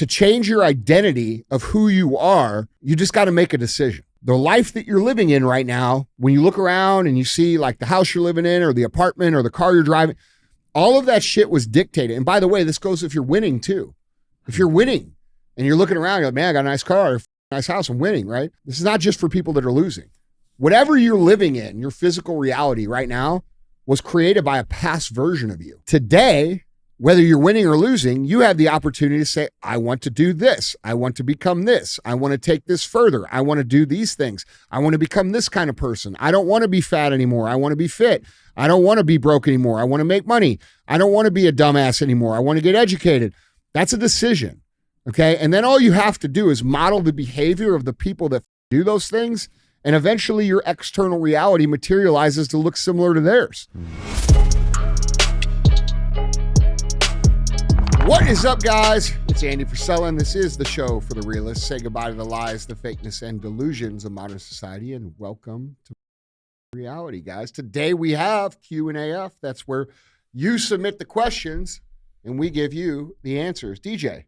to change your identity of who you are, you just got to make a decision. The life that you're living in right now, when you look around and you see like the house you're living in or the apartment or the car you're driving, all of that shit was dictated. And by the way, this goes if you're winning too. If you're winning and you're looking around, you're like, man, I got a nice car, a nice house, I'm winning, right? This is not just for people that are losing. Whatever you're living in, your physical reality right now was created by a past version of you. Today, whether you're winning or losing, you have the opportunity to say, I want to do this. I want to become this. I want to take this further. I want to do these things. I want to become this kind of person. I don't want to be fat anymore. I want to be fit. I don't want to be broke anymore. I want to make money. I don't want to be a dumbass anymore. I want to get educated. That's a decision, okay? And then all you have to do is model the behavior of the people that do those things, and eventually your external reality materializes to look similar to theirs. What is up, guys? It's Andy Frisella, and this is the show for the realists. Say goodbye to the lies, the fakeness, and delusions of modern society, and welcome to reality, guys. Today we have Q&AF. That's where you submit the questions, and we give you the answers. DJ,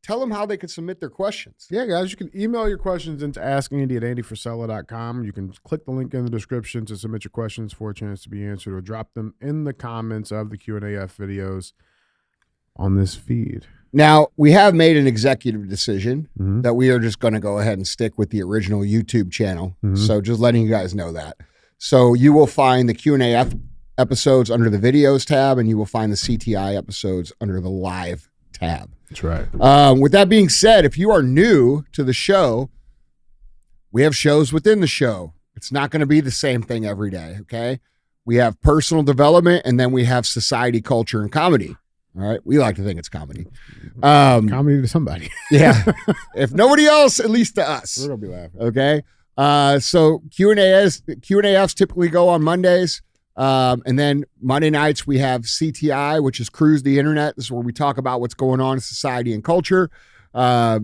tell them how they can submit their questions. Yeah, guys, you can email your questions into askandy@andyfrisella.com. You can click the link in the description to submit your questions for a chance to be answered, or drop them in the comments of the Q&AF videos on this feed. Now, we have made an executive decision that we are just going to go ahead and stick with the original YouTube channel. So just letting you guys know that. So you will find the Q&AF episodes under the videos tab, and you will find the CTI episodes under the live tab. That's right. With that being said, if you are new to the show, we have shows within the show. It's not going to be the same thing every day, okay? We have personal development, and then we have society, culture, and comedy. All right. We like to think it's comedy. Comedy to somebody. Yeah. If nobody else, at least to us. We're going to be laughing. Okay. So Q&AFs typically go on Mondays. And then Monday nights we have CTI, which is Cruise the Internet. This is where we talk about what's going on in society and culture. That's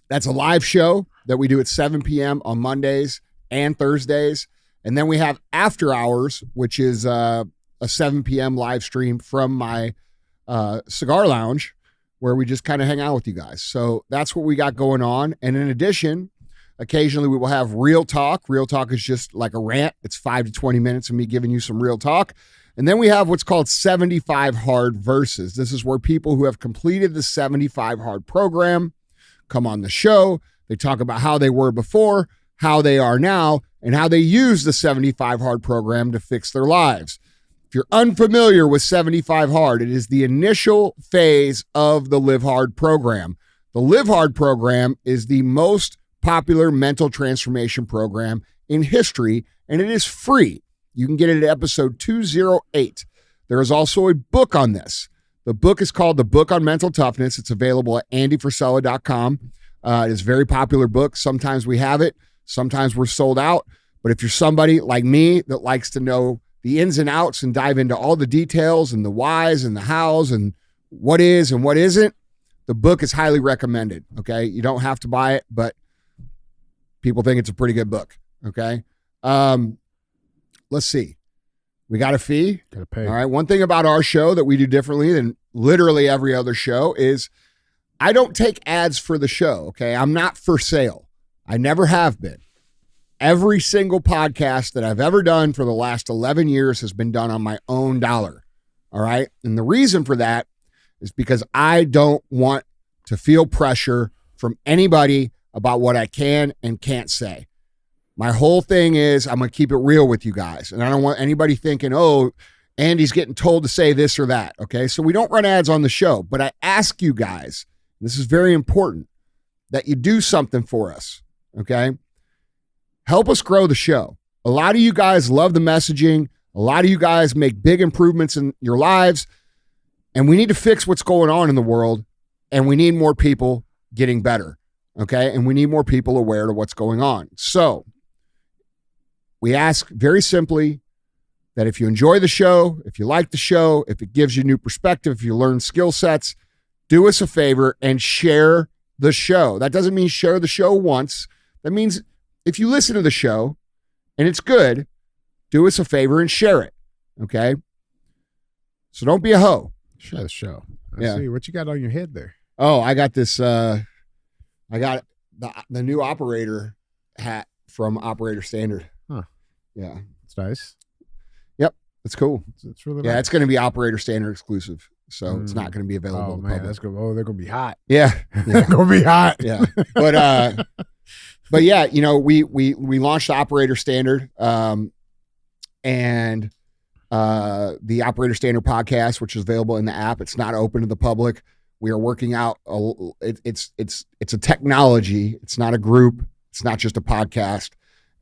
a live show that we do at 7 p.m. on Mondays and Thursdays. And then we have After Hours, which is a 7 p.m. live stream from my cigar lounge, where we just kind of hang out with you guys. So that's what we got going on. And in addition, occasionally we will have real talk. Real talk is just like a rant. It's 5 to 20 minutes of me giving you some real talk. And then we have what's called 75 Hard Verses. This is where people who have completed the 75 Hard program come on the show. They talk about how they were before, how they are now, and how they use the 75 Hard program to fix their lives. If you're unfamiliar with 75 Hard, it is the initial phase of the Live Hard program. The Live Hard program is the most popular mental transformation program in history, and it is free. You can get it at episode 208. There is also a book on this. The book is called The Book on Mental Toughness. It's available at andyfrisella.com. It is a very popular book. Sometimes we have it. Sometimes we're sold out. But if you're somebody like me that likes to know the ins and outs and dive into all the details and the whys and the hows and what is and what isn't, the book is highly recommended, okay? You don't have to buy it, but people think it's a pretty good book, okay? Let's see. We got a fee. Got to pay. All right. One thing about our show that we do differently than literally every other show is I don't take ads for the show, okay? I'm not for sale. I never have been. Every single podcast that I've ever done for the last 11 years has been done on my own dollar, all right? And the reason for that is because I don't want to feel pressure from anybody about what I can and can't say. My whole thing is I'm going to keep it real with you guys, and I don't want anybody thinking, oh, Andy's getting told to say this or that, okay? So we don't run ads on the show, but I ask you guys, this is very important, that you do something for us, okay? Help us grow the show. A lot of you guys love the messaging. A lot of you guys make big improvements in your lives, and we need to fix what's going on in the world, and we need more people getting better, okay? And we need more people aware of what's going on. So we ask very simply that if you enjoy the show, if you like the show, if it gives you new perspective, if you learn skill sets, do us a favor and share the show. That doesn't mean share the show once. That means if you listen to the show and it's good, do us a favor and share it, okay? So don't be a hoe. Share the show. Yeah. See what you got on your head there. Oh, I got this. I got the new operator hat from Operator Standard. Huh. Yeah. It's nice. Yep. It's cool. It's really Yeah, nice. it's going to be Operator Standard exclusive. So it's not going to be available Oh to the man, public. that's good. Oh, they're gonna be hot. Yeah. They're gonna be hot. Yeah. But yeah, you know, we launched Operator Standard, and the Operator Standard podcast, which is available in the app. It's not open to the public. We are working out. It's a technology. It's not a group. It's not just a podcast.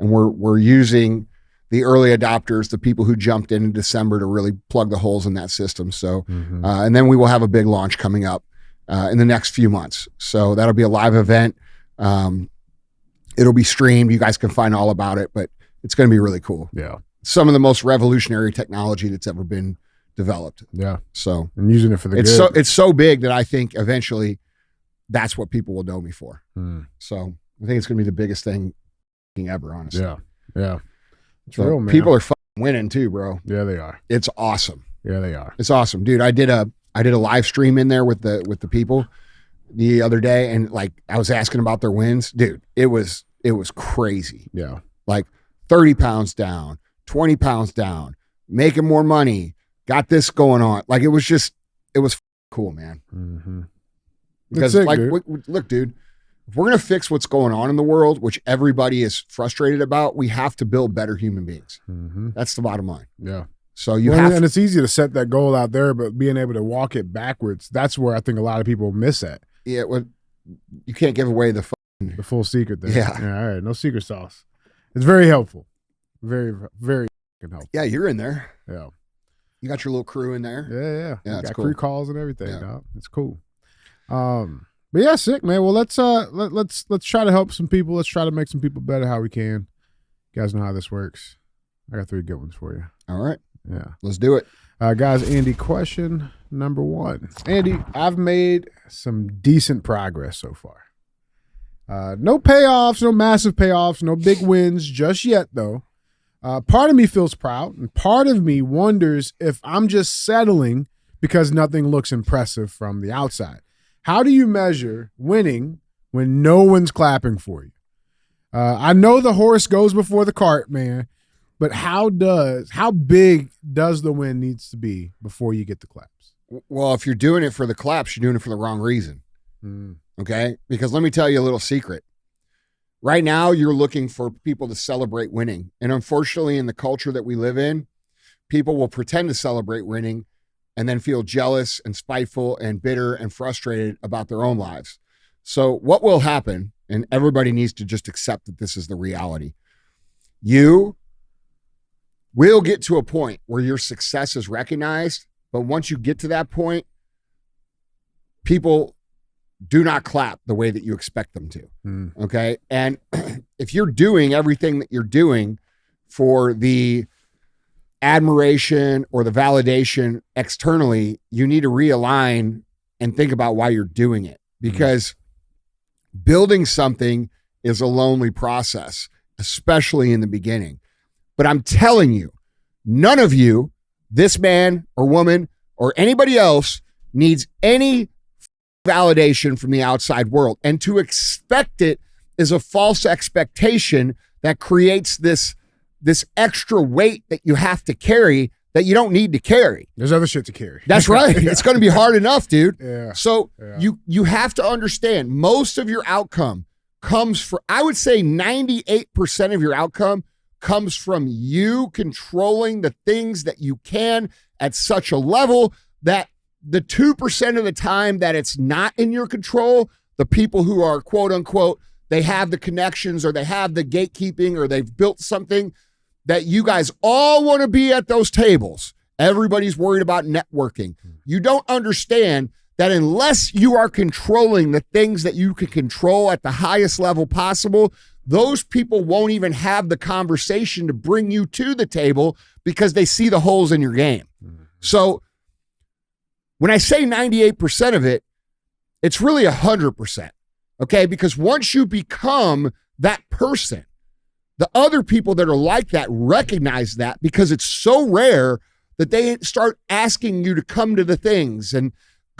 And we're using the early adopters, the people who jumped in December, to really plug the holes in that system. So, and then we will have a big launch coming up in the next few months. So that'll be a live event. It'll be streamed. You guys can find all about it, but it's going to be really cool. Yeah. Some of the most revolutionary technology that's ever been developed. Yeah. So I'm using it for the it's good. it's so big that I think eventually that's what people will know me for. So I think it's going to be the biggest thing ever, honestly. Yeah. Yeah. It's So real, man. people are fucking winning too, bro. Yeah, they are. It's awesome. Yeah, they are. It's awesome, dude. I did a live stream in there with the people the other day, and like I was asking about their wins, dude. It was crazy. Yeah. Like 30 pounds down, 20 pounds down, making more money, got this going on. Like it was cool, man. Because sick, like, dude. look, dude, if we're going to fix what's going on in the world, which everybody is frustrated about, we have to build better human beings. That's the bottom line. Yeah. So you have and it's easy to set that goal out there, but being able to walk it backwards, that's where I think a lot of people miss at. Yeah, well, you can't give away the full secret there. Yeah. All right. No secret sauce. It's very helpful. Very, very helpful. Yeah, you're in there. Yeah. You got your little crew in there. Yeah. Yeah, it's got cool. crew calls and everything. Yeah. Dog. It's cool. But yeah, sick, man. Well, let's try to help some people. Let's try to make some people better how we can. You guys know how this works. I got 3 good ones for you. All right. Yeah. Let's do it. Guys, Andy, question number 1. Andy, I've made some decent progress so far. No payoffs, no massive payoffs, no big wins just yet, though. Part of me feels proud, and part of me wonders if I'm just settling because nothing looks impressive from the outside. How do you measure winning when no one's clapping for you? I know the horse goes before the cart, man, but how big does the win needs to be before you get the claps? Well, if you're doing it for the claps, you're doing it for the wrong reason. Okay? Because let me tell you a little secret. Right now, you're looking for people to celebrate winning. And unfortunately, in the culture that we live in, people will pretend to celebrate winning and then feel jealous and spiteful and bitter and frustrated about their own lives. So what will happen, and everybody needs to just accept that this is the reality, you will get to a point where your success is recognized, but once you get to that point, people do not clap the way that you expect them to, okay? And if you're doing everything that you're doing for the admiration or the validation externally, you need to realign and think about why you're doing it, because building something is a lonely process, especially in the beginning. But I'm telling you, none of you, this man or woman or anybody else, needs any validation from the outside world. And to expect it is a false expectation that creates this extra weight that you have to carry that you don't need to carry. There's other shit to carry. That's right. Yeah. It's going to be hard enough, dude. Yeah. So you have to understand, most of your outcome comes from, I would say 98% of your outcome comes from you controlling the things that you can at such a level that the 2% of the time that it's not in your control, the people who are quote unquote, they have the connections or they have the gatekeeping or they've built something that you guys all want to be at those tables. Everybody's worried about networking. You don't understand that unless you are controlling the things that you can control at the highest level possible, those people won't even have the conversation to bring you to the table because they see the holes in your game. So when I say 98% of it, it's really 100%, okay? Because once you become that person, the other people that are like that recognize that because it's so rare that they start asking you to come to the things and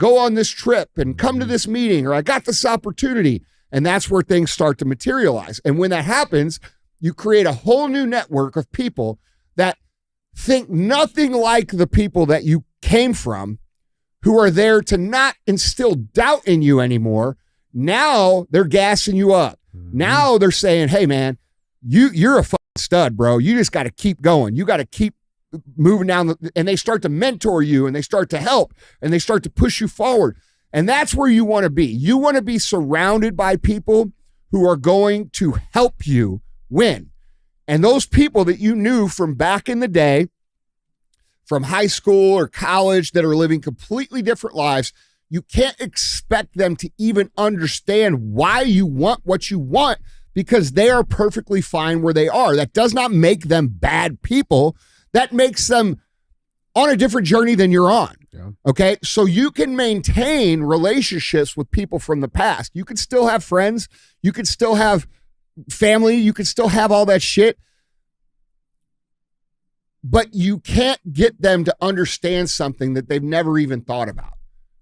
go on this trip and come to this meeting, or I got this opportunity. And that's where things start to materialize. And when that happens, you create a whole new network of people that think nothing like the people that you came from, who are there to not instill doubt in you anymore. Now they're gassing you up. Now they're saying, hey man, you're a fucking stud, bro. You just got to keep going. You got to keep moving down. And they start to mentor you, and they start to help, and they start to push you forward. And that's where you want to be. You want to be surrounded by people who are going to help you win. And those people that you knew from back in the day, from high school or college, that are living completely different lives, you can't expect them to even understand why you want what you want, because they are perfectly fine where they are. That does not make them bad people. That makes them on a different journey than you're on. Yeah. Okay. So you can maintain relationships with people from the past. You can still have friends. You can still have family. You can still have all that shit. But you can't get them to understand something that they've never even thought about.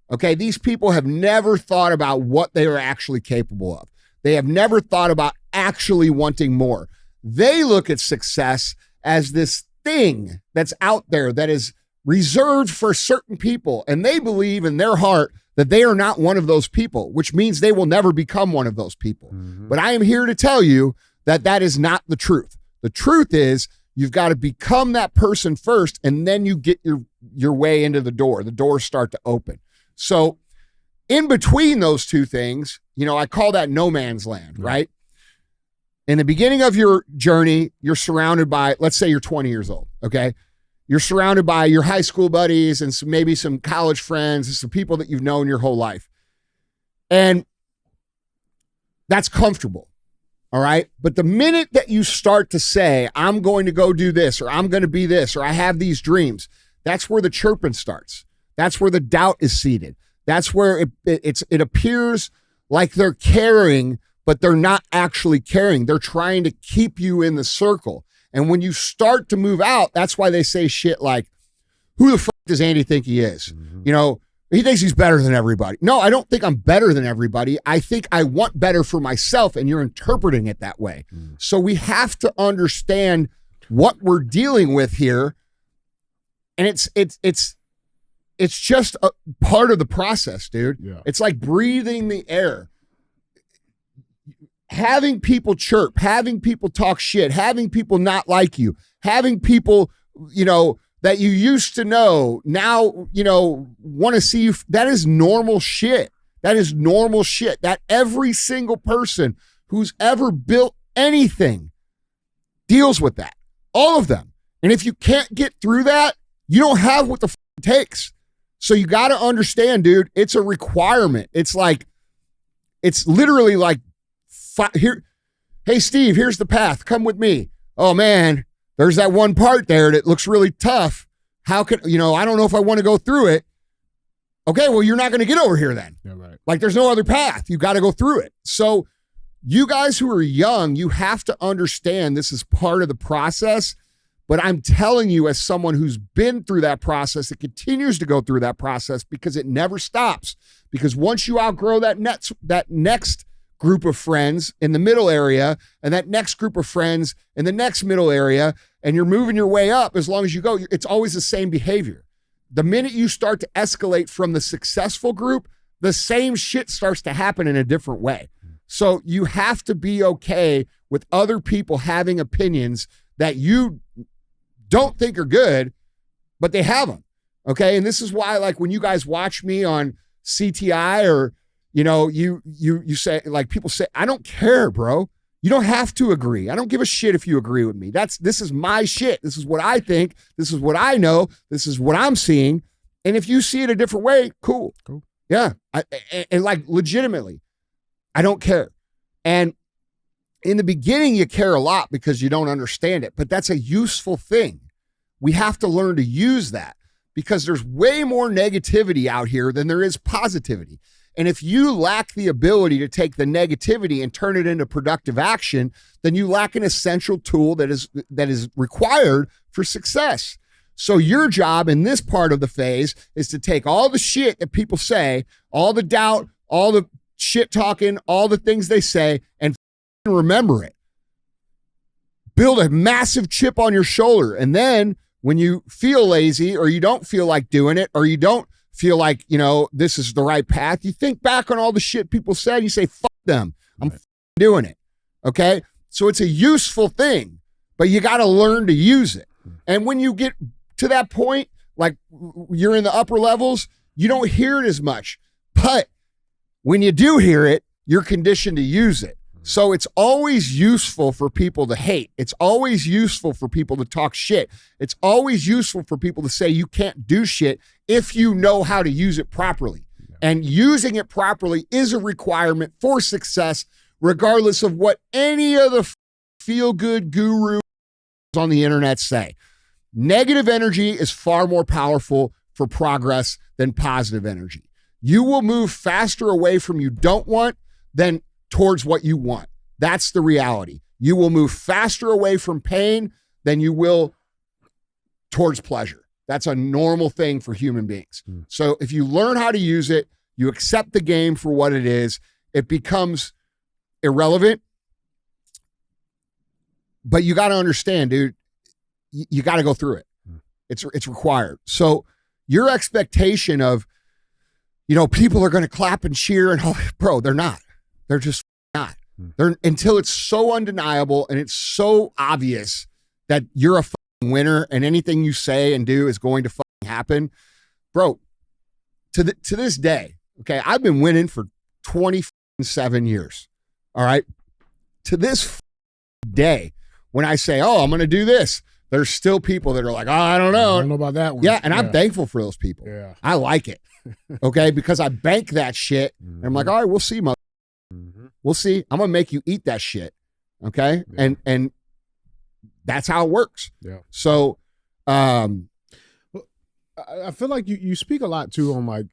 Okay. These people have never thought about what they are actually capable of. They have never thought about actually wanting more. They look at success as this thing that's out there that is reserved for certain people. And they believe in their heart that they are not one of those people, which means they will never become one of those people. Mm-hmm. But I am here to tell you that that is not the truth. The truth is you've got to become that person first, and then you get your way into the door. The doors start to open. So in between those two things, I call that no man's land, right? In the beginning of your journey, you're surrounded by, let's say you're 20 years old, okay? You're surrounded by your high school buddies and maybe some college friends and some people that you've known your whole life. And that's comfortable, all right? But the minute that you start to say, I'm going to go do this, or I'm going to be this, or I have these dreams, that's where the chirping starts. That's where the doubt is seated. That's where it appears like they're caring, but they're not actually caring. They're trying to keep you in the circle. And when you start to move out, that's why they say shit like, who the fuck does Andy think he is? Mm-hmm. He thinks he's better than everybody. No, I don't think I'm better than everybody. I think I want better for myself, and you're interpreting it that way. Mm. So we have to understand what we're dealing with here. And it's just a part of the process, dude. Yeah. It's like breathing the air. Having people chirp, having people talk shit, having people not like you, having people, that you used to know now, want to see you. That is normal shit. That is normal shit. That every single person who's ever built anything deals with that. All of them. And if you can't get through that, you don't have what the f it takes. So you got to understand, dude, it's a requirement. It's literally like, here, hey Steve, here's the path. Come with me. Oh man, there's that one part there that looks really tough. How can I don't know if I want to go through it. Okay, well you're not going to get over here then. Yeah, right. Like there's no other path. You got to go through it. So you guys who are young, you have to understand this is part of the process. But I'm telling you, as someone who's been through that process, it continues to go through that process because it never stops. Because once you outgrow that next group of friends in the middle area, and that next group of friends in the next middle area, and you're moving your way up, as long as you go, it's always the same behavior. The minute you start to escalate from the successful group, the same shit starts to happen in a different way. So you have to be okay with other people having opinions that you don't think are good, but they have them. Okay. And this is why, like, when you guys watch me on CTI, or you say, like, people say, I don't care, bro. You don't have to agree. I don't give a shit if you agree with me. This is my shit. This is what I think. This is what I know. This is what I'm seeing. And if you see it a different way, cool. Yeah. And like, legitimately, I don't care. And in the beginning, you care a lot because you don't understand it, but that's a useful thing. We have to learn to use that, because there's way more negativity out here than there is positivity. And if you lack the ability to take the negativity and turn it into productive action, then you lack an essential tool that is required for success. So your job in this part of the phase is to take all the shit that people say, all the doubt, all the shit talking, all the things they say, and remember it. Build a massive chip on your shoulder. And then when you feel lazy or you don't feel like doing it or you don't feel like, this is the right path, you think back on all the shit people said and you say, fuck them. I'm doing it. Okay? So it's a useful thing, but you got to learn to use it. And when you get to that point, like you're in the upper levels, you don't hear it as much. But when you do hear it, you're conditioned to use it. So it's always useful for people to hate. It's always useful for people to talk shit. It's always useful for people to say you can't do shit if you know how to use it properly. And using it properly is a requirement for success, regardless of what any of the feel-good gurus on the internet say. Negative energy is far more powerful for progress than positive energy. You will move faster away from you don't want than towards what you want. That's the reality. You will move faster away from pain than you will towards pleasure. That's a normal thing for human beings. So if you learn how to use it, you accept the game for what it is, it becomes irrelevant. But you got to understand, dude, you got to go through it. It's required. So your expectation of, people are going to clap and cheer and, bro, they're not. They're just not. They're until it's so undeniable and it's so obvious that you're a winner and anything you say and do is going to happen. Bro, to this day, okay, I've been winning for 27 years. All right. To this day, when I say, I'm going to do this, there's still people that are like, I don't know. I don't know about that one. Yeah, and I'm thankful for those people. Yeah. I like it. Okay, because I bank that shit. And I'm like, all right, we'll see, mother. We'll see. I'm gonna make you eat that shit. Okay. Yeah. And that's how it works. Yeah. So I feel like you speak a lot too on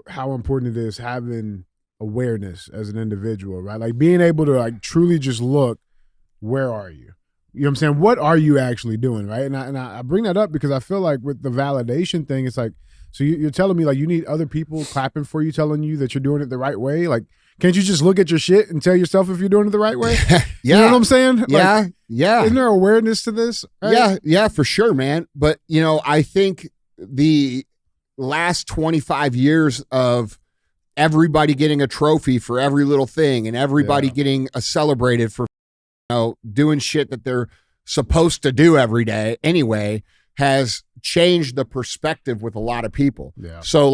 how important it is having awareness as an individual, right? Like being able to truly just look, where are you? You know what I'm saying? What are you actually doing, right? And I bring that up because I feel like with the validation thing, it's like, so you're telling me you need other people clapping for you, telling you that you're doing it the right way? Like, can't you just look at your shit and tell yourself if you're doing it the right way? Yeah. You know what I'm saying? Yeah. Isn't there awareness to this? Right? Yeah, for sure, man. But, I think the last 25 years of everybody getting a trophy for every little thing and everybody getting celebrated for, doing shit that they're supposed to do every day anyway has changed the perspective with a lot of people. Yeah. So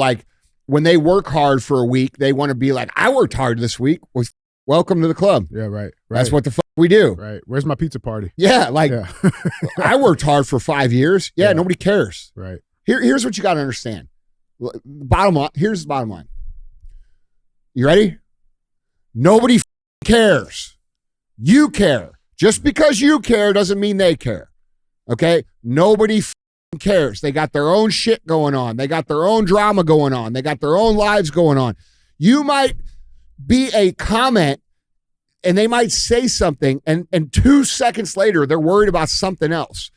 when they work hard for a week, they want to be like, I worked hard this week. Well, welcome to the club. Yeah, right. That's what the fuck we do. Right. Where's my pizza party? Yeah, I worked hard for 5 years. Yeah, nobody cares. Right. Here's what you got to understand. Here's the bottom line. You ready? Nobody cares. You care. Just because you care doesn't mean they care. Okay? Nobody cares. They got their own shit going on. They got their own drama going on. They got their own lives going on. You might be a comment and they might say something and 2 seconds later, they're worried about something else.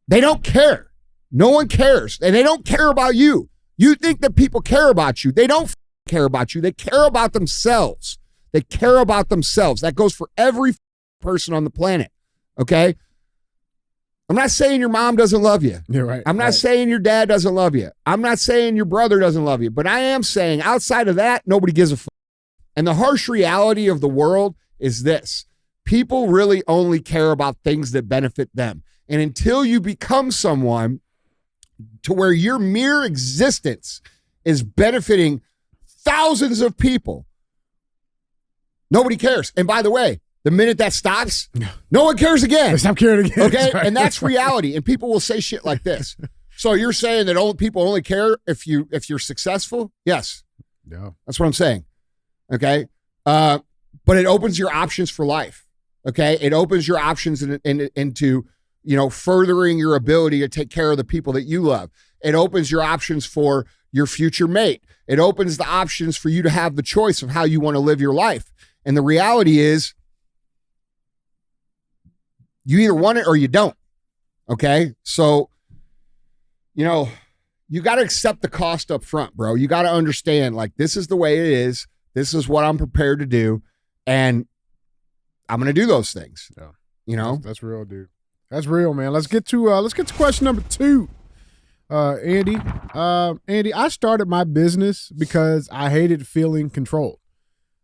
They don't care. No one cares. And they don't care about you. You think that people care about you. They don't care about you. They care about themselves. They care about themselves. That goes for every person on the planet. Okay? I'm not saying your mom doesn't love you. Yeah, right. I'm not saying your dad doesn't love you. I'm not saying your brother doesn't love you. But I am saying outside of that, nobody gives a fuck. And the harsh reality of the world is this. People really only care about things that benefit them. And until you become someone to where your mere existence is benefiting thousands of people, nobody cares. And by the way, the minute that stops, no one cares again. They stop caring again. Okay? And that's reality. And people will say shit like this. So you're saying that people only care if you're successful? Yes. Yeah. That's what I'm saying. Okay? But it opens your options for life. Okay? It opens your options into, furthering your ability to take care of the people that you love. It opens your options for your future mate. It opens the options for you to have the choice of how you want to live your life. And the reality is, you either want it or you don't. Okay? So you got to accept the cost up front, bro. You got to understand, like, this is the way it is. This is what I'm prepared to do. And I'm going to do those things. Yeah. That's real, dude. That's real, man. Let's get to question number 2. Andy, I started my business because I hated feeling controlled.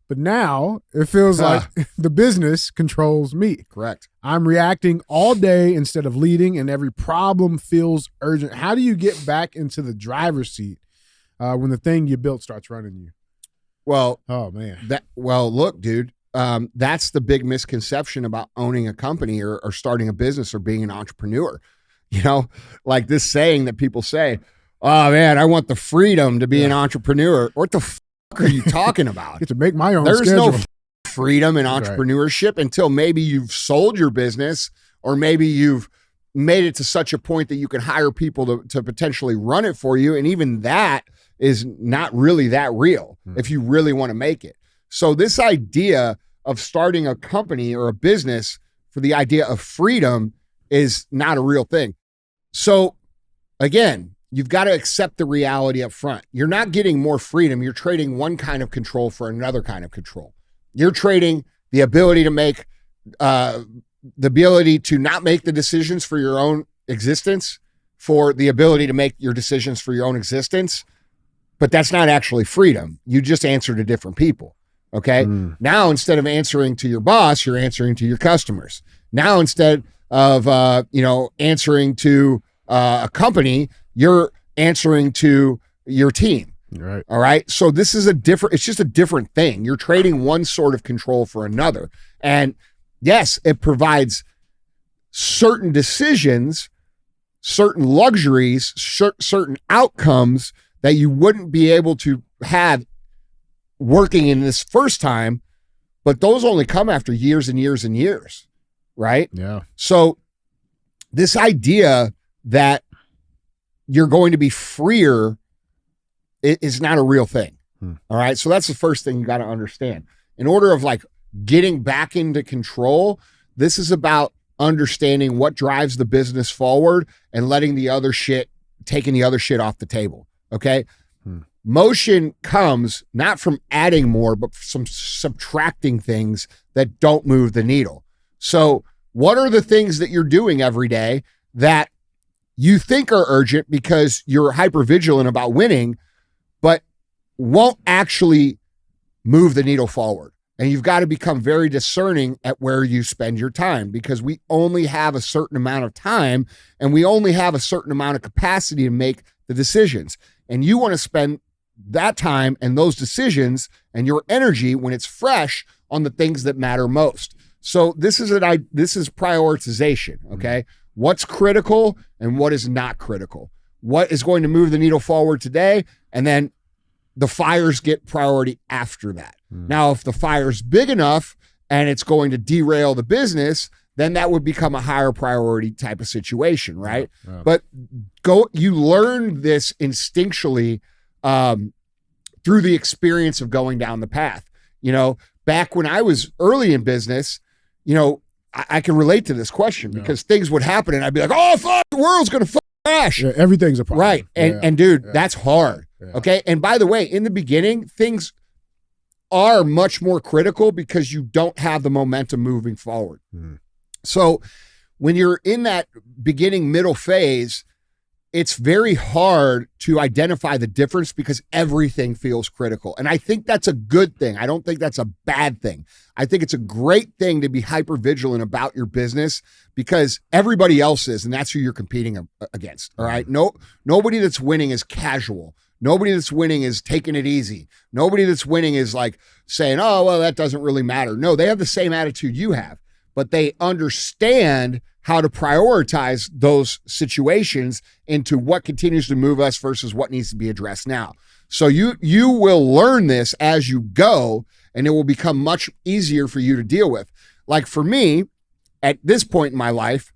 But now it feels like the business controls me. Correct. I'm reacting all day instead of leading, and every problem feels urgent. How do you get back into the driver's seat when the thing you built starts running you? Well, oh man. Look, dude, that's the big misconception about owning a company or starting a business or being an entrepreneur. Like this saying that people say, "Oh man, I want the freedom to be an entrepreneur." What the fuck are you talking about? Get to make my own There's schedule. no freedom in entrepreneurship until maybe you've sold your business, or maybe you've made it to such a point that you can hire people to potentially run it for you. And even that is not really that real if you really want to make it. So this idea of starting a company or a business for the idea of freedom is not a real thing. So again, you've got to accept the reality up front. You're not getting more freedom. You're trading one kind of control for another kind of control. You're trading the ability to make, the ability to not make the decisions for your own existence for the ability to make your decisions for your own existence. But that's not actually freedom. You just answer to different people. Okay. Now, instead of answering to your boss, you're answering to your customers. Now, instead of, answering to a company, you're answering to your team. Right. All right. So this is it's just a different thing. You're trading one sort of control for another. And yes, it provides certain decisions, certain luxuries, certain outcomes that you wouldn't be able to have working in this first time, but those only come after years and years and years. Right. Yeah. So this idea that you're going to be freer is not a real thing. All right. So that's the first thing you got to understand. In order of like getting back into control, this is about understanding what drives the business forward and taking the other shit off the table. Okay. Motion comes not from adding more, but from subtracting things that don't move the needle. So what are the things that you're doing every day that you think are urgent because you're hypervigilant about winning, but won't actually move the needle forward? And you've got to become very discerning at where you spend your time, because we only have a certain amount of time and we only have a certain amount of capacity to make the decisions. And you want to spend that time and those decisions and your energy when it's fresh on the things that matter most. So this is prioritization. Okay. What's critical and what is not critical? What is going to move the needle forward today? And then the fires get priority after that. Now, if the fire's big enough and it's going to derail the business, then that would become a higher priority type of situation, right? Yeah. But you learn this instinctually through the experience of going down the path. Back when I was early in business, I can relate to this question because things would happen and I'd be like, oh, fuck, the world's going to crash. Yeah, everything's a problem. Right. And dude, that's hard. Yeah. Okay. And by the way, in the beginning, things are much more critical because you don't have the momentum moving forward. So when you're in that beginning middle phase, it's very hard to identify the difference because everything feels critical. And I think that's a good thing. I don't think that's a bad thing. I think it's a great thing to be hyper vigilant about your business because everybody else is, and that's who you're competing against. All right. Nobody that's winning is casual. Nobody that's winning is taking it easy. Nobody that's winning is like saying, oh, well, that doesn't really matter. No, they have the same attitude you have, but they understand how to prioritize those situations into what continues to move us versus what needs to be addressed now. So you will learn this as you go, and it will become much easier for you to deal with. Like for me, at this point in my life,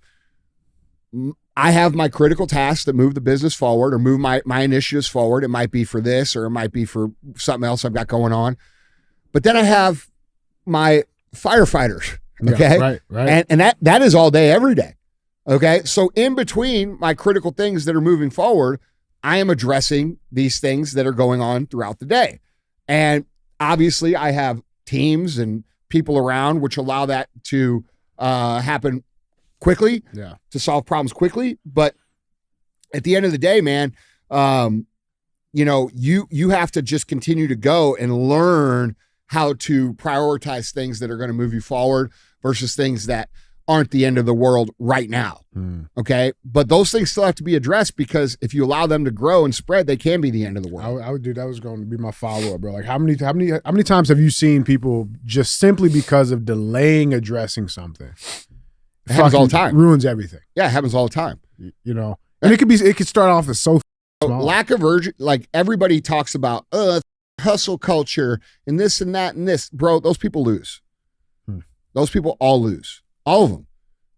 I have my critical tasks that move the business forward or move my initiatives forward. It might be for this or it might be for something else I've got going on. But then I have my firefighters. Okay. Yeah, right. And that is all day, every day. Okay. So in between my critical things that are moving forward, I am addressing these things that are going on throughout the day. And obviously I have teams and people around which allow that to happen quickly, to solve problems quickly. But at the end of the day, man, you have to just continue to go and learn how to prioritize things that are going to move you forward versus things that aren't the end of the world right now. Okay. But those things still have to be addressed, because if you allow them to grow and spread, they can be the end of the world. I would do that. Was going to be my follow-up, bro. Like how many times have you seen people just simply because of delaying addressing something? It happens all the time. Ruins everything. Yeah, it happens all the time. And it could start off as so small. Lack of urgency. Like everybody talks about hustle culture and this and that and this. Bro, those people lose. Those people all lose. All of them.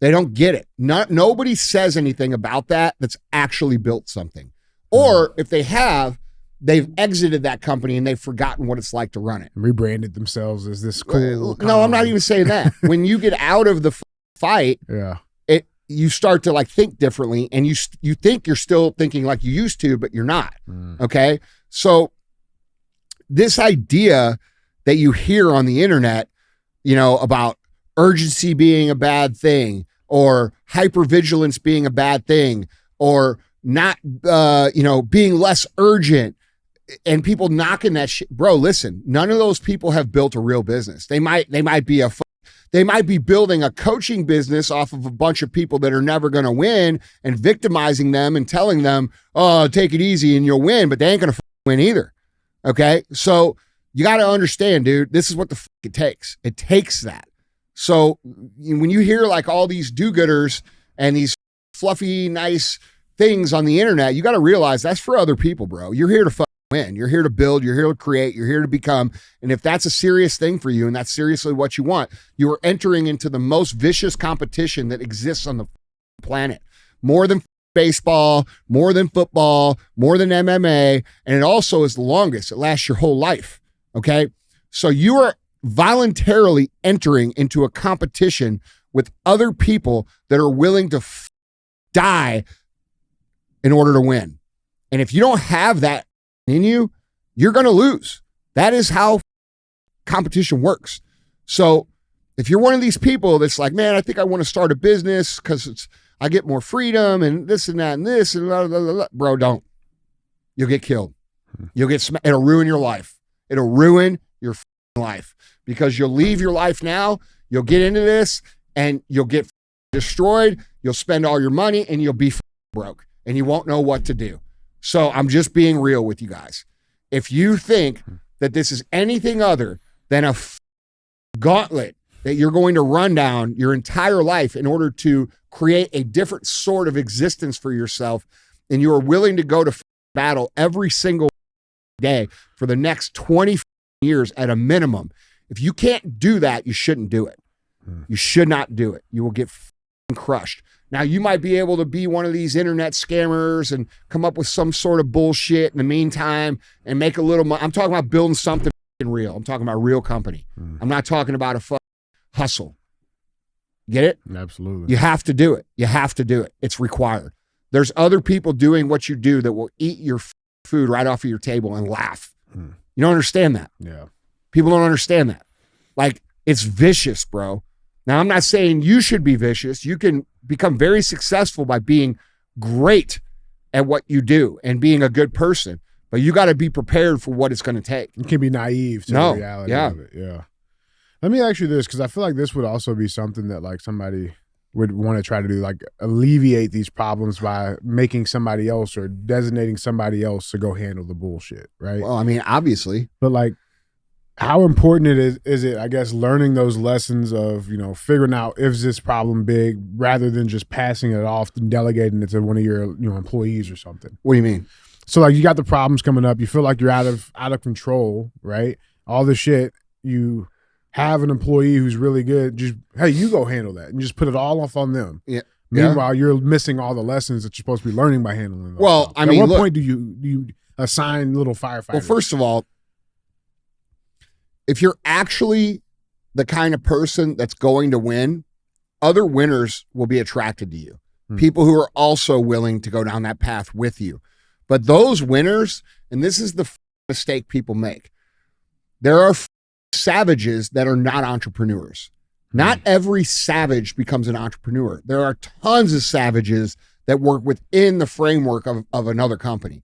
They don't get it. Nobody says anything about that that's actually built something. Or if they have, they've exited that company and they've forgotten what it's like to run it. Rebranded themselves as this cool. No, I'm not even saying that. When you get out of the fight, you start to like think differently, and you think you're still thinking like you used to, but you're not. Okay. So this idea that you hear on the internet, about urgency being a bad thing, or hypervigilance being a bad thing, or not, being less urgent, and people knocking that shit. Bro, listen, none of those people have built a real business. They might be building a coaching business off of a bunch of people that are never going to win and victimizing them and telling them, oh, take it easy and you'll win, but they ain't going to win either. Okay. So you got to understand, dude, this is what the fuck it takes. It takes that. So when you hear like all these do-gooders and these fluffy, nice things on the internet, you got to realize that's for other people, bro. You're here to win. You're here to build. You're here to create. You're here to become. And if that's a serious thing for you and that's seriously what you want, you are entering into the most vicious competition that exists on the planet. More than baseball, more than football, more than MMA. And it also is the longest. It lasts your whole life. Okay. So you are voluntarily entering into a competition with other people that are willing to die in order to win. And if you don't have that in you, you're going to lose. That is how competition works. So if you're one of these people that's like, man, I think I want to start a business because I get more freedom and this and that and this and blah, blah, blah, blah. Bro, don't. You'll get killed. You'll get it'll ruin your life. It'll ruin your life, because you'll leave your life now, you'll get into this and you'll get destroyed. You'll spend all your money and you'll be broke and you won't know what to do. So I'm just being real with you guys. If you think that this is anything other than a gauntlet that you're going to run down your entire life in order to create a different sort of existence for yourself, and you are willing to go to battle every single day for the next 20 years at a minimum, if you can't do that, you shouldn't do it. You should not do it. You will get crushed. Now, you might be able to be one of these internet scammers and come up with some sort of bullshit in the meantime and make a little money. I'm talking about building something real. I'm talking about a real company. I'm not talking about a hustle. Get it? Absolutely. You have to do it. You have to do it. It's required. There's other people doing what you do that will eat your food right off of your table and laugh. You don't understand that. Yeah. People don't understand that. Like, it's vicious, bro. Now, I'm not saying you should be vicious. You can become very successful by being great at what you do and being a good person, but you got to be prepared for what it's going to take. You can be naive to the reality of it. Yeah. Let me ask you this, because I feel like this would also be something that like somebody would want to try to do, like alleviate these problems by making somebody else or designating somebody else to go handle the bullshit, right? Well, I mean, obviously. But like, how important is it, I guess, learning those lessons of, figuring out if this problem big rather than just passing it off and delegating it to one of your, employees or something. What do you mean? So like, you got the problems coming up. You feel like you're out of control, right? All the shit. You have an employee who's really good. Just, hey, you go handle that and just put it all off on them. Yeah. Meanwhile, you're missing all the lessons that you're supposed to be learning by handling those. Well, problems. I mean, at what point do you assign little firefighters? Well, first of all, if you're actually the kind of person that's going to win, other winners will be attracted to you. people who are also willing to go down that path with you. But those winners, and this is the mistake people make, there are savages that are not entrepreneurs. Not every savage becomes an entrepreneur. There are tons of savages that work within the framework of another company.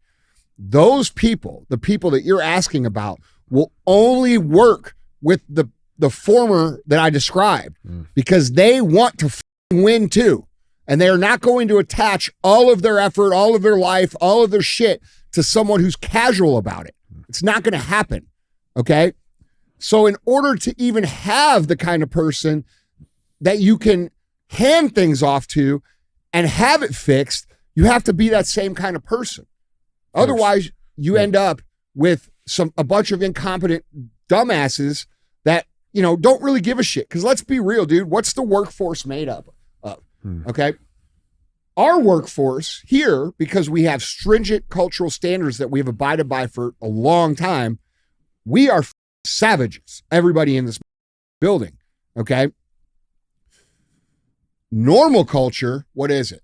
Those people, the people that you're asking about, will only work with the former that I described because they want to win too. And they are not going to attach all of their effort, all of their life, all of their shit to someone who's casual about it. It's not going to happen. Okay? So in order to even have the kind of person that you can hand things off to and have it fixed, you have to be that same kind of person. Otherwise, you end up with a bunch of incompetent dumbasses that, don't really give a shit. Because let's be real, dude. What's the workforce made up of? Okay? Our workforce here, because we have stringent cultural standards that we have abided by for a long time, we are savages, everybody in this building, okay? Normal culture, what is it?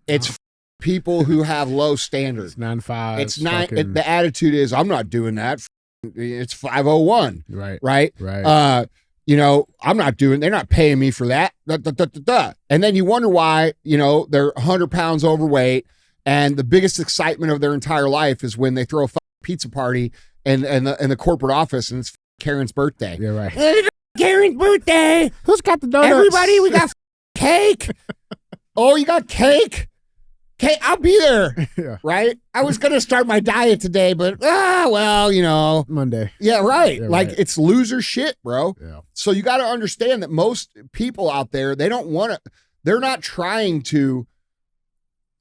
It's people who have low standards. It's 9-5. It's not. The attitude is, I'm not doing that. It's 501. Right. I'm not doing. They're not paying me for that. And then you wonder why. They're 100 pounds overweight, and the biggest excitement of their entire life is when they throw a pizza party in the corporate office, and it's Karen's birthday. Yeah, right. Karen's birthday. Who's got the donuts? Everybody, we got cake. Oh, you got cake? Okay, I'll be there. Yeah. Right? I was going to start my diet today, but, Monday. Yeah, right. Yeah, like, right. it's loser shit, bro. Yeah. So you got to understand that most people out there, they're not trying to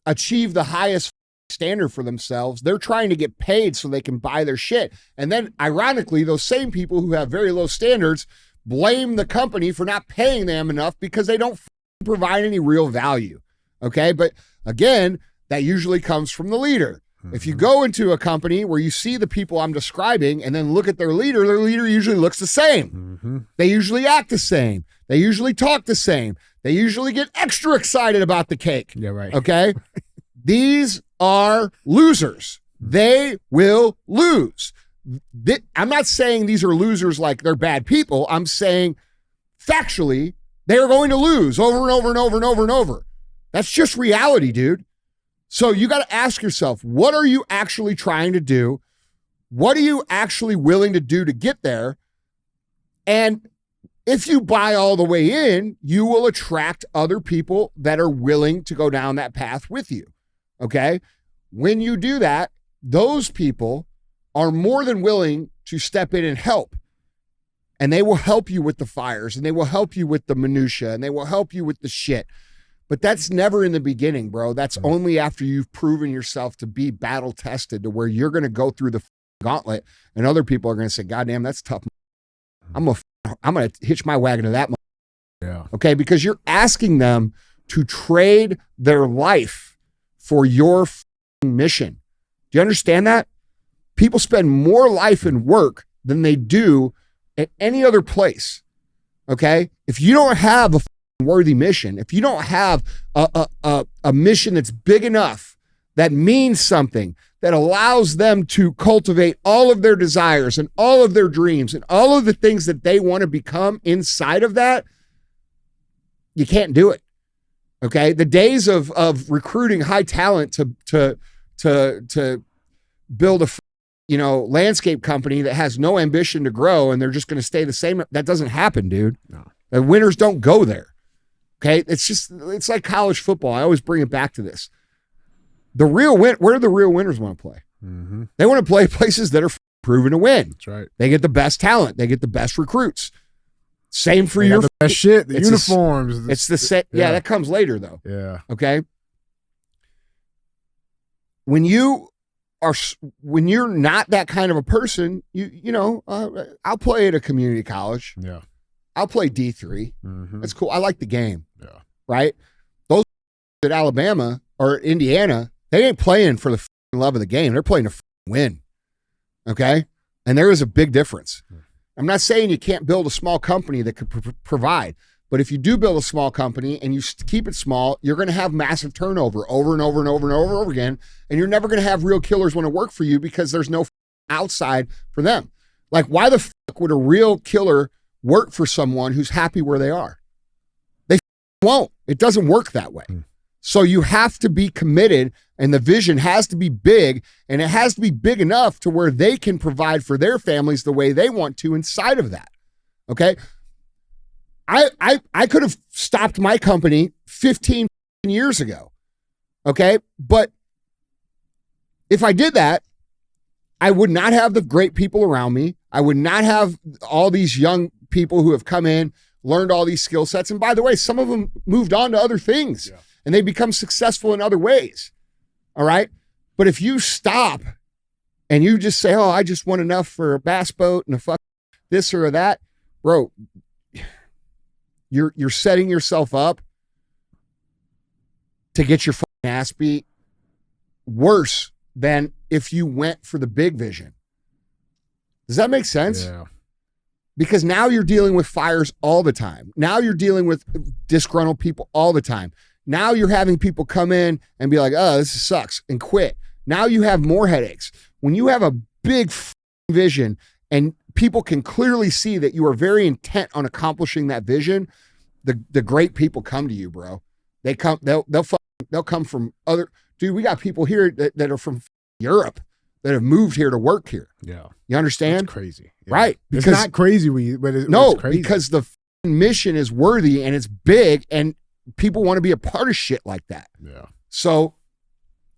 achieve the highest standard for themselves. They're trying to get paid so they can buy their shit. And then, ironically, those same people who have very low standards blame the company for not paying them enough because they don't provide any real value. Okay? But again, that usually comes from the leader. If you go into a company where you see the people I'm describing and then look at their leader usually looks the same. They usually act the same. They usually talk the same. They usually get extra excited about the cake. Yeah, right. Okay? These are losers. They will lose. I'm not saying these are losers like they're bad people. I'm saying factually, they are going to lose over and over and over and over and over. That's just reality, dude. So you got to ask yourself, what are you actually trying to do? What are you actually willing to do to get there? And if you buy all the way in, you will attract other people that are willing to go down that path with you. Okay? When you do that, those people are more than willing to step in and help. And they will help you with the fires, and they will help you with the minutia, and they will help you with the shit. But that's never in the beginning, bro. That's only after you've proven yourself to be battle tested to where you're going to go through the gauntlet and other people are going to say, God damn, that's tough. I'm going to hitch my wagon to that. Yeah. Okay. Because you're asking them to trade their life for your mission. Do you understand that? People spend more life in work than they do at any other place. Okay. If you don't have a worthy mission, if you don't have a mission that's big enough, that means something, that allows them to cultivate all of their desires and all of their dreams and all of the things that they want to become inside of that, you can't do it. Okay. The days of recruiting high talent to build a landscape company that has no ambition to grow and they're just going to stay the same, that doesn't happen, dude. No. The winners don't go there. Okay, it's like college football. I always bring it back to this. Where do the real winners want to play? Mm-hmm. They want to play places that are proven to win. That's right. They get the best talent. They get the best recruits. Same for your the best shit. The it's uniforms. It's the same. Yeah, that comes later though. Yeah. Okay. When you're not that kind of a person, I'll play at a community college. Yeah. I'll play D3. Mm-hmm. That's cool. I like the game. Yeah. Right? Those at Alabama or Indiana, they ain't playing for the love of the game. They're playing to win. Okay? And there is a big difference. I'm not saying you can't build a small company that could provide. But if you do build a small company and you keep it small, you're going to have massive turnover over and over and over and over and over again. And you're never going to have real killers want to work for you because there's no outside for them. Like, why the fuck would a real killer work for someone who's happy where they are? They won't. It doesn't work that way. So you have to be committed, and the vision has to be big, and it has to be big enough to where they can provide for their families the way they want to inside of that. Okay? I could have stopped my company 15 years ago. Okay? But if I did that, I would not have the great people around me. I would not have all these young people who have come in, learned all these skill sets. And by the way, some of them moved on to other things. Yeah. And they become successful in other ways. All right. But if you stop and you just say, oh, I just want enough for a bass boat and a fuck this or that, bro, you're setting yourself up to get your fucking ass beat worse than if you went for the big vision. Does that make sense? Yeah. Because now you're dealing with fires all the time. Now you're dealing with disgruntled people all the time. Now you're having people come in and be like, oh, this sucks, and quit. Now you have more headaches. When you have a big vision and people can clearly see that you are very intent on accomplishing that vision, the great people come to you, bro. They'll come from other, dude, we got people here that are from Europe that have moved here to work here. Yeah. You understand? That's crazy. Yeah. Right. Because, it's not crazy but it's crazy. Because the mission is worthy and it's big and people want to be a part of shit like that. Yeah. So,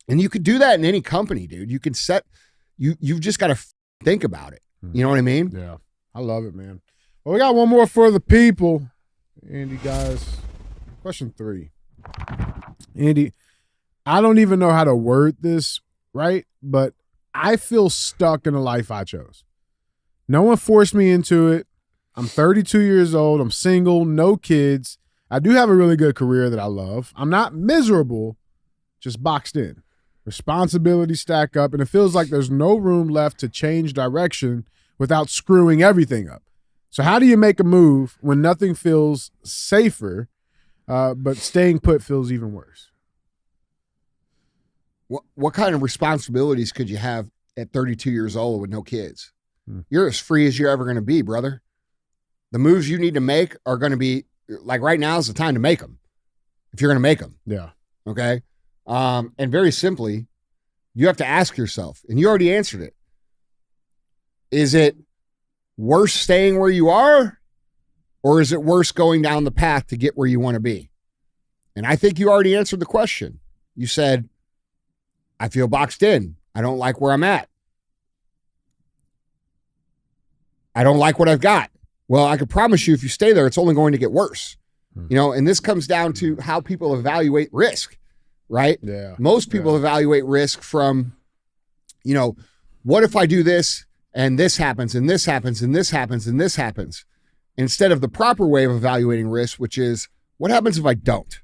and you could do that in any company, dude. You can you've just got to think about it. You know what I mean? Yeah. I love it, man. Well, we got one more for the people. Andy, guys. Question 3. Andy, I don't even know how to word this right, but I feel stuck in the life I chose. No one forced me into it. I'm 32 years old. I'm single, no kids. I do have a really good career that I love. I'm not miserable, just boxed in. Responsibilities stack up, and it feels like there's no room left to change direction without screwing everything up. So how do you make a move when nothing feels safer, but staying put feels even worse? What kind of responsibilities could you have at 32 years old with no kids? You're as free as you're ever going to be, brother. The moves you need to make are going to be, like, right now is the time to make them, if you're going to make them. Yeah. Okay? And very simply, you have to ask yourself, and you already answered it. Is it worse staying where you are, or is it worse going down the path to get where you want to be? And I think you already answered the question. You said, I feel boxed in. I don't like where I'm at. I don't like what I've got. Well, I can promise you if you stay there, it's only going to get worse. You know, and this comes down to how people evaluate risk, right? Yeah. Most people evaluate risk from, you know, what if I do this and this happens and this happens and this happens and this happens, instead of the proper way of evaluating risk, which is what happens if I don't?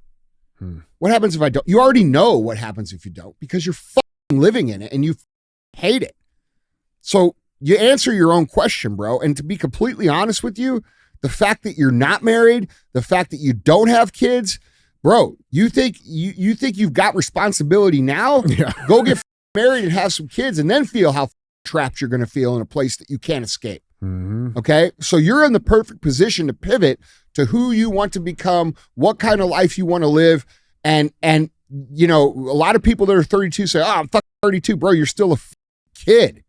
What happens if I don't? You already know what happens if you don't because you're fucking living in it and you hate it. So you answer your own question, bro. And to be completely honest with you, the fact that you're not married, the fact that you don't have kids, bro, you think you've got responsibility now? Yeah. Go get married and have some kids and then feel how trapped you're going to feel in a place that you can't escape. Okay? So you're in the perfect position to pivot to who you want to become, what kind of life you want to live. And you know, a lot of people that are 32 say, oh, I'm fucking 32, bro. You're still a kid.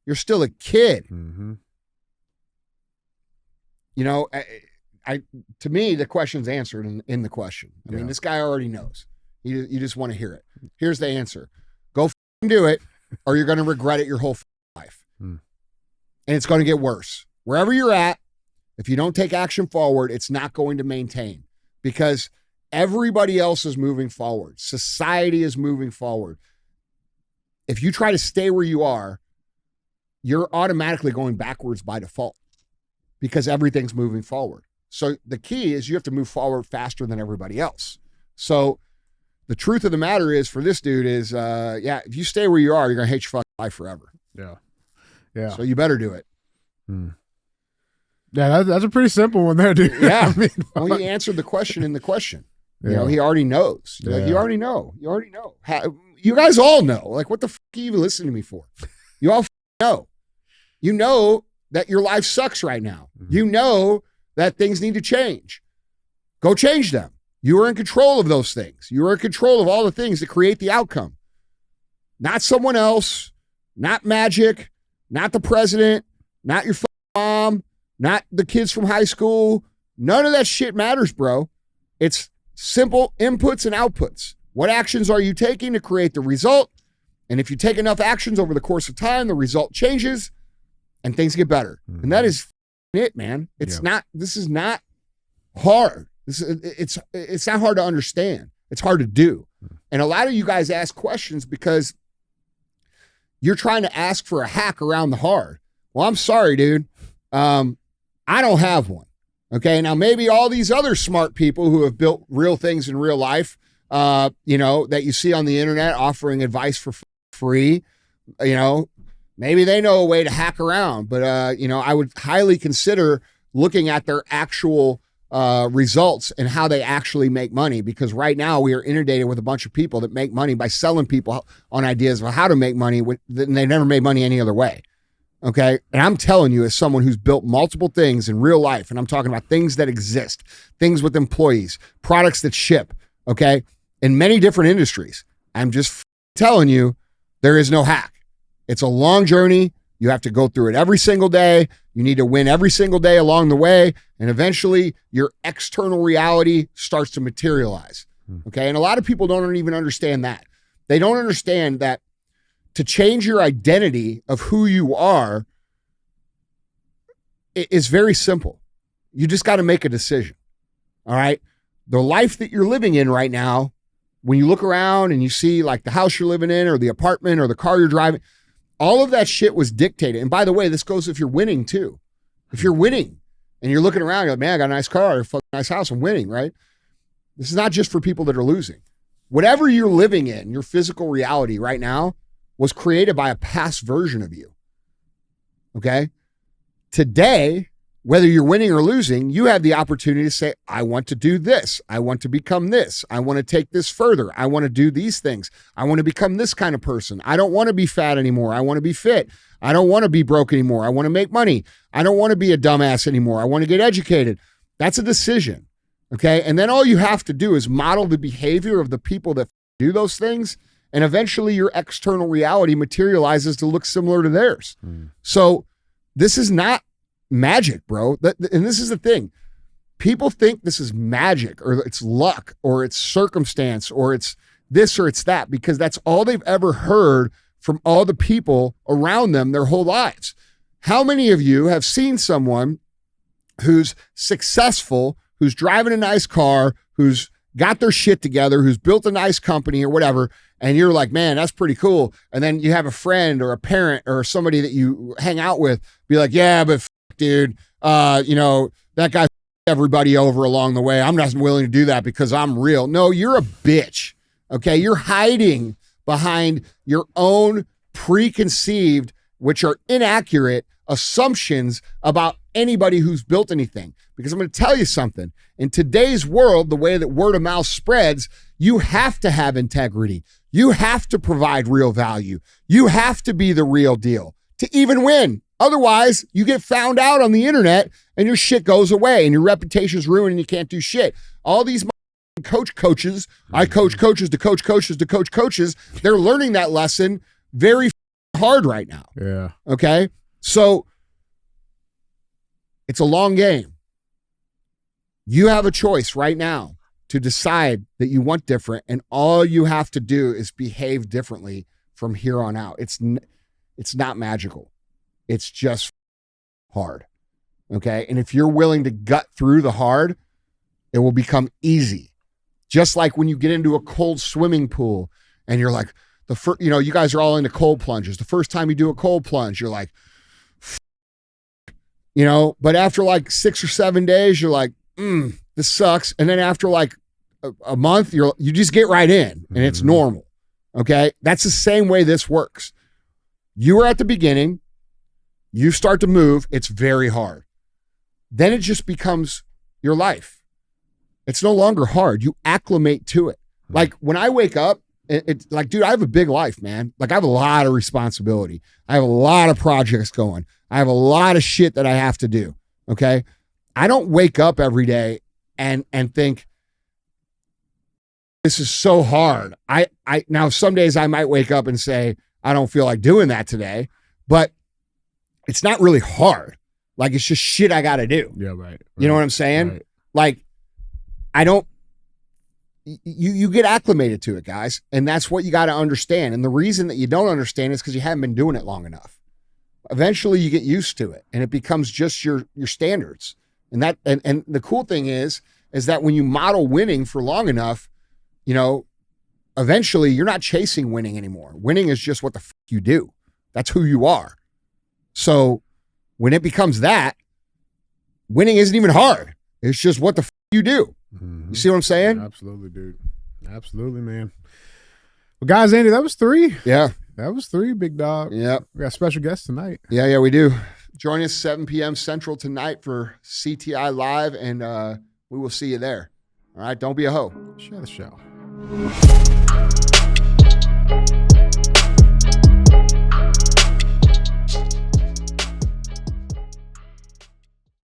You're still a kid. You know, I to me, the question's answered in the question. I mean, this guy already knows. You just want to hear it. Here's the answer. Go do it, or you're going to regret it your whole life. And it's going to get worse. Wherever you're at, if you don't take action forward, it's not going to maintain because everybody else is moving forward. Society is moving forward. If you try to stay where you are, you're automatically going backwards by default because everything's moving forward. So the key is you have to move forward faster than everybody else. So the truth of the matter is for this dude is, if you stay where you are, you're going to hate your fucking life forever. Yeah. Yeah. So you better do it. Yeah, that's a pretty simple one there, dude. Yeah. I mean, Well, he answered the question in the question. You Yeah. know, he already knows. Like, Yeah. you already know. You already know. You guys all know. Like, what the fuck are you even listening to me for? You all know. You know that your life sucks right now. Mm-hmm. You know that things need to change. Go change them. You are in control of those things. You are in control of all the things that create the outcome. Not someone else, not magic, not the president, not your mom, not the kids from high school. None of that shit matters, bro. It's simple inputs and outputs. What actions are you taking to create the result? And if you take enough actions over the course of time, the result changes and things get better. Mm-hmm. And that is it, man. It's not, this is not hard. It's not hard to understand. It's hard to do. And a lot of you guys ask questions because you're trying to ask for a hack around the hard. Well, I'm sorry, dude. I don't have one. Okay. Now, maybe all these other smart people who have built real things in real life, that you see on the internet offering advice for free, maybe they know a way to hack around. But, I would highly consider looking at their actual results and how they actually make money, because right now we are inundated with a bunch of people that make money by selling people on ideas of how to make money, and they never made money any other way. Okay. And I'm telling you, as someone who's built multiple things in real life, and I'm talking about things that exist, things with employees, products that ship, okay, in many different industries, I'm just telling you, there is no hack. It's a long journey. You have to go through it every single day. You need to win every single day along the way. And eventually your external reality starts to materialize. Okay. And a lot of people don't even understand that. They don't understand that to change your identity of who you are is very simple. You just got to make a decision. All right. The life that you're living in right now, when you look around and you see like the house you're living in or the apartment or the car you're driving, all of that shit was dictated. And by the way, this goes if you're winning too. If you're winning and you're looking around, you're like, man, I got a nice car, a nice house, I'm winning, right? This is not just for people that are losing. Whatever you're living in, your physical reality right now was created by a past version of you. Okay? Today, whether you're winning or losing, you have the opportunity to say, I want to do this. I want to become this. I want to take this further. I want to do these things. I want to become this kind of person. I don't want to be fat anymore. I want to be fit. I don't want to be broke anymore. I want to make money. I don't want to be a dumbass anymore. I want to get educated. That's a decision. Okay? And then all you have to do is model the behavior of the people that do those things, and eventually your external reality materializes to look similar to theirs. So this is not magic, bro. And this is the thing. People think this is magic or it's luck or it's circumstance or it's this or it's that, because that's all they've ever heard from all the people around them their whole lives. How many of you have seen someone who's successful, who's driving a nice car, who's got their shit together, who's built a nice company or whatever, and you're like, man, that's pretty cool. And then you have a friend or a parent or somebody that you hang out with be like, yeah, but dude, that guy everybody over along the way. I'm not willing to do that because I'm real. No, you're a bitch. Okay. You're hiding behind your own preconceived, which are inaccurate assumptions about anybody who's built anything. Because I'm going to tell you something. In today's world, the way that word of mouth spreads, you have to have integrity. You have to provide real value. You have to be the real deal to even win. Otherwise, you get found out on the internet and your shit goes away and your reputation's ruined and you can't do shit. All these coaches, I coach coaches to coach coaches to coach coaches, they're learning that lesson very hard right now. Yeah. Okay? So it's a long game. You have a choice right now to decide that you want different, and all you have to do is behave differently from here on out. It's not magical. It's just hard. Okay? And if you're willing to gut through the hard, it will become easy. Just like when you get into a cold swimming pool and you're like, you guys are all into cold plunges. The first time you do a cold plunge, you're like, but after like 6 or 7 days, you're like, this sucks. And then after like a month, you just get right in and it's normal. Okay? That's the same way this works. You are at the beginning. You start to move. It's very hard. then it just becomes your life. It's no longer hard. You acclimate to it. Like when I wake up, it's like, dude, I have a big life, man. Like I have a lot of responsibility. I have a lot of projects going. I have a lot of shit that I have to do. Okay. I don't wake up every day and think this is so hard. I now some days I might wake up and say, I don't feel like doing that today, but it's not really hard. Like it's just shit I got to do. Yeah. Right. You know what I'm saying? Right. Like I don't, you get acclimated to it, guys. And that's what you got to understand. And the reason that you don't understand is because you haven't been doing it long enough. Eventually you get used to it and it becomes just your standards. And that, and the cool thing is that when you model winning for long enough, you know, eventually you're not chasing winning anymore. Winning is just what the fuck you do. That's who you are. So when it becomes that, winning isn't even hard. It's just what the fuck you do. Mm-hmm. You see what I'm saying? Absolutely, dude. Absolutely, man. Well, guys, Andy, that was 3. Yeah. That was 3, big dog. Yeah. We got special guests tonight. Yeah, we do. Join us 7 p.m. Central tonight for CTI Live, and we will see you there. All right, don't be a hoe. Share the show.